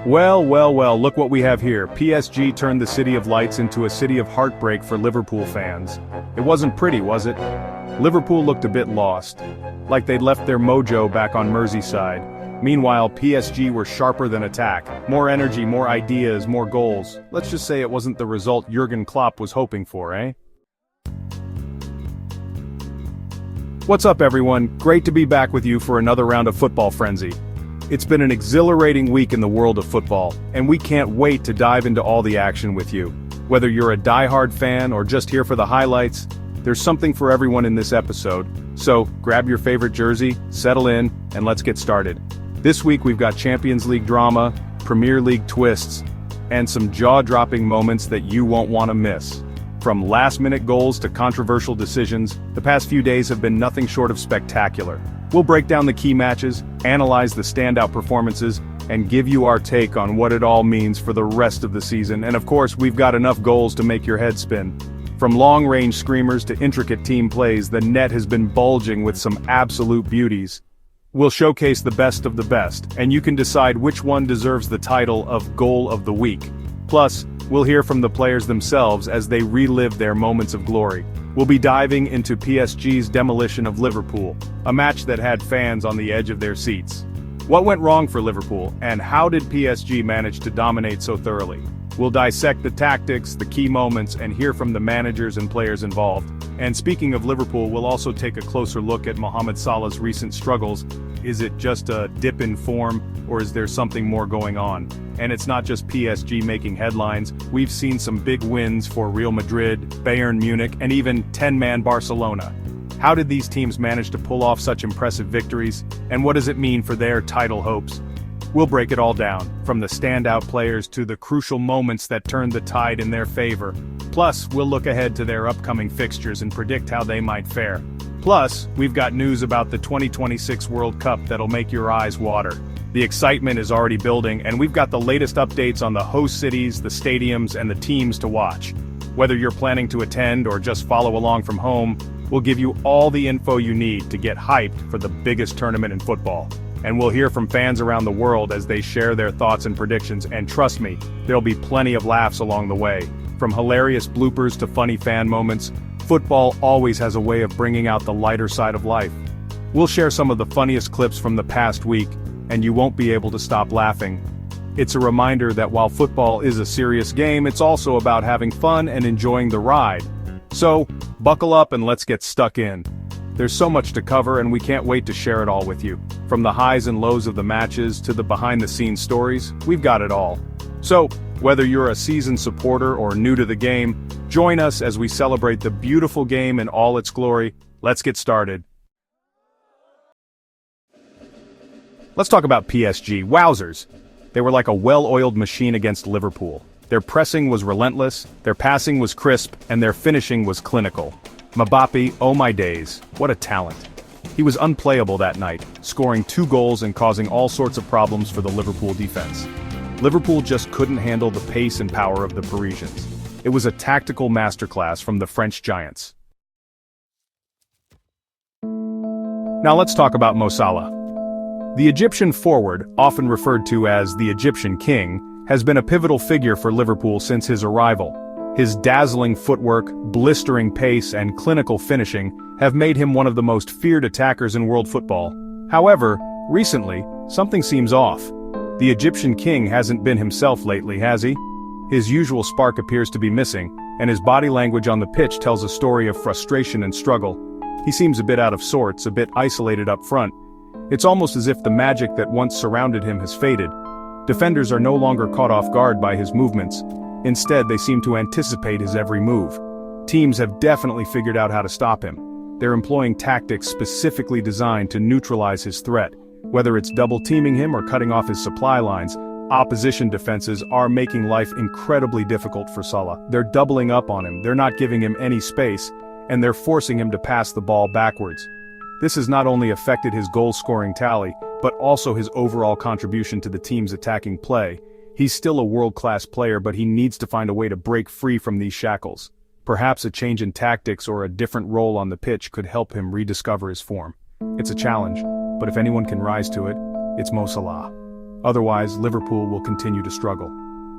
Well, look what we have here. PSG turned the City of Lights into a city of heartbreak for Liverpool fans. It wasn't pretty, was it? Liverpool looked a bit lost, like they'd left their mojo back on Merseyside. Meanwhile, PSG were sharper than attack. More energy, more ideas, more goals. Let's just say it wasn't the result Jurgen Klopp was hoping for, eh? What's up, everyone? Great to be back with you for another round of Football Frenzy. It's been an exhilarating week in the world of football, and we can't wait to dive into all the action with you. Whether you're a die-hard fan or just here for the highlights, there's something for everyone in this episode. So, grab your favorite jersey, settle in, and let's get started. This week we've got Champions League drama, Premier League twists, and some jaw-dropping moments that you won't want to miss. From last-minute goals to controversial decisions, the past few days have been nothing short of spectacular. We'll break down the key matches, analyze the standout performances, and give you our take on what it all means for the rest of the season. And of course, we've got enough goals to make your head spin. From long-range screamers to intricate team plays, the net has been bulging with some absolute beauties. We'll showcase the best of the best, and you can decide which one deserves the title of Goal of the Week. Plus, we'll hear from the players themselves as they relive their moments of glory. We'll be diving into PSG's demolition of Liverpool, a match that had fans on the edge of their seats. What went wrong for Liverpool, and how did PSG manage to dominate so thoroughly? We'll dissect the tactics, the key moments, and hear from the managers and players involved. And speaking of Liverpool, we'll also take a closer look at Mohamed Salah's recent struggles. Is it just a dip in form, or is there something more going on? And it's not just PSG making headlines. We've seen some big wins for Real Madrid, Bayern Munich, and even 10-man Barcelona. How did these teams manage to pull off such impressive victories, and what does it mean for their title hopes? We'll break it all down, from the standout players to the crucial moments that turned the tide in their favor. Plus, we'll look ahead to their upcoming fixtures and predict how they might fare. Plus, we've got news about the 2026 World Cup that'll make your eyes water. The excitement is already building, and we've got the latest updates on the host cities, the stadiums, and the teams to watch. Whether you're planning to attend or just follow along from home, we'll give you all the info you need to get hyped for the biggest tournament in football. And we'll hear from fans around the world as they share their thoughts and predictions, and trust me, there'll be plenty of laughs along the way. From hilarious bloopers to funny fan moments, football always has a way of bringing out the lighter side of life. We'll share some of the funniest clips from the past week, and you won't be able to stop laughing. It's a reminder that while football is a serious game, it's also about having fun and enjoying the ride. So, buckle up and let's get stuck in. There's so much to cover, and we can't wait to share it all with you. From the highs and lows of the matches to the behind-the-scenes stories, we've got it all. So, whether you're a seasoned supporter or new to the game, join us as we celebrate the beautiful game in all its glory. Let's get started. Let's talk about PSG. Wowzers! They were like a well-oiled machine against Liverpool. Their pressing was relentless, their passing was crisp, and their finishing was clinical. Mbappe, oh my days, what a talent. He was unplayable that night, scoring 2 goals and causing all sorts of problems for the Liverpool defense. Liverpool just couldn't handle the pace and power of the Parisians. It was a tactical masterclass from the French giants. Now let's talk about Mo Salah. The Egyptian forward, often referred to as the Egyptian king, has been a pivotal figure for Liverpool since his arrival. His dazzling footwork, blistering pace, and clinical finishing have made him one of the most feared attackers in world football. However, recently, something seems off. The Egyptian king hasn't been himself lately, has he? His usual spark appears to be missing, and his body language on the pitch tells a story of frustration and struggle. He seems a bit out of sorts, a bit isolated up front. It's almost as if the magic that once surrounded him has faded. Defenders are no longer caught off guard by his movements. Instead, they seem to anticipate his every move. Teams have definitely figured out how to stop him. They're employing tactics specifically designed to neutralize his threat. Whether it's double-teaming him or cutting off his supply lines, opposition defenses are making life incredibly difficult for Salah. They're doubling up on him, they're not giving him any space, and they're forcing him to pass the ball backwards. This has not only affected his goal-scoring tally, but also his overall contribution to the team's attacking play. He's still a world-class player, but he needs to find a way to break free from these shackles. Perhaps a change in tactics or a different role on the pitch could help him rediscover his form. It's a challenge, but if anyone can rise to it, it's Mo Salah. Otherwise, Liverpool will continue to struggle.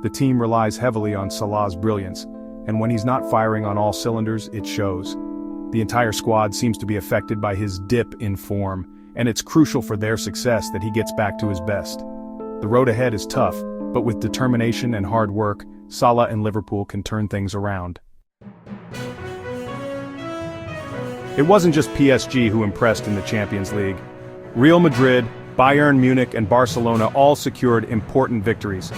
The team relies heavily on Salah's brilliance, and when he's not firing on all cylinders, it shows. The entire squad seems to be affected by his dip in form, and it's crucial for their success that he gets back to his best. The road ahead is tough, but with determination and hard work, Salah and Liverpool can turn things around. It wasn't just PSG who impressed in the Champions League. Real Madrid, Bayern Munich and Barcelona all secured important victories.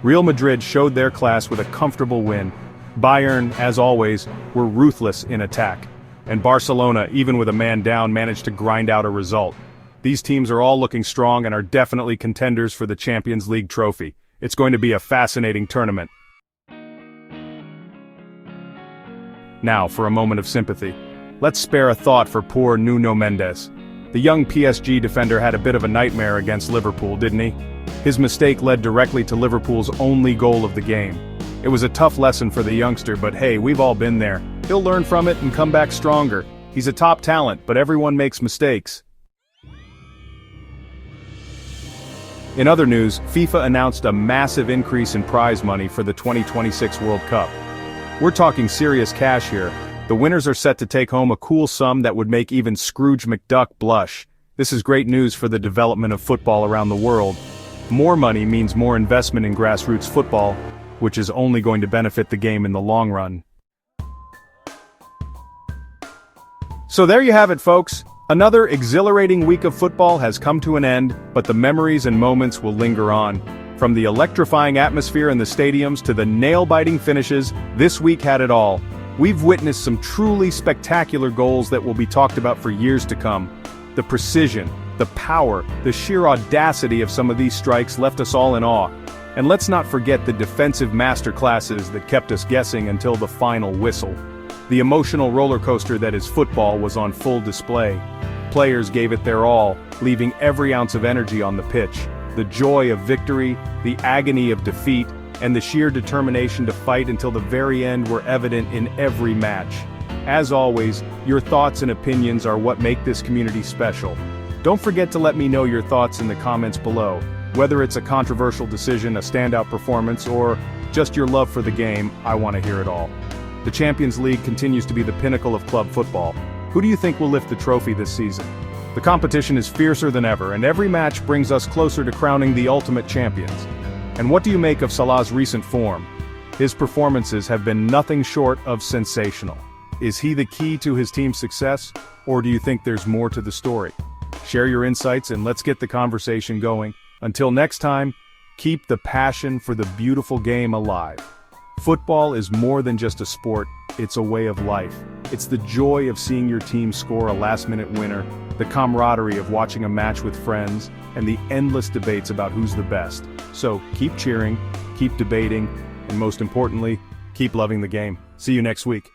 Real Madrid showed their class with a comfortable win. Bayern, as always, were ruthless in attack. And Barcelona, even with a man down, managed to grind out a result. These teams are all looking strong and are definitely contenders for the Champions League trophy. It's going to be a fascinating tournament. Now, for a moment of sympathy. Let's spare a thought for poor Nuno Mendes. The young PSG defender had a bit of a nightmare against Liverpool, didn't he? His mistake led directly to Liverpool's only goal of the game. It was a tough lesson for the youngster, but hey, we've all been there. He'll learn from it and come back stronger. He's a top talent, but everyone makes mistakes. In other news, FIFA announced a massive increase in prize money for the 2026 World Cup. We're talking serious cash here. The winners are set to take home a cool sum that would make even Scrooge McDuck blush. This is great news for the development of football around the world. More money means more investment in grassroots football, which is only going to benefit the game in the long run. So there you have it, folks. Another exhilarating week of football has come to an end, but the memories and moments will linger on. From the electrifying atmosphere in the stadiums to the nail-biting finishes, this week had it all. We've witnessed some truly spectacular goals that will be talked about for years to come. The precision, the power, the sheer audacity of some of these strikes left us all in awe. And let's not forget the defensive masterclasses that kept us guessing until the final whistle. The emotional roller coaster that is football was on full display. Players gave it their all, leaving every ounce of energy on the pitch. The joy of victory, the agony of defeat, and the sheer determination to fight until the very end were evident in every match. As always, your thoughts and opinions are what make this community special. Don't forget to let me know your thoughts in the comments below. Whether it's a controversial decision, a standout performance, or just your love for the game, I want to hear it all. The Champions League continues to be the pinnacle of club football. Who do you think will lift the trophy this season? The competition is fiercer than ever, and every match brings us closer to crowning the ultimate champions. And what do you make of Salah's recent form? His performances have been nothing short of sensational. Is he the key to his team's success, or do you think there's more to the story? Share your insights and let's get the conversation going. Until next time, keep the passion for the beautiful game alive. Football is more than just a sport, it's a way of life. It's the joy of seeing your team score a last-minute winner, the camaraderie of watching a match with friends, and the endless debates about who's the best. So keep cheering, keep debating, and most importantly, keep loving the game. See you next week.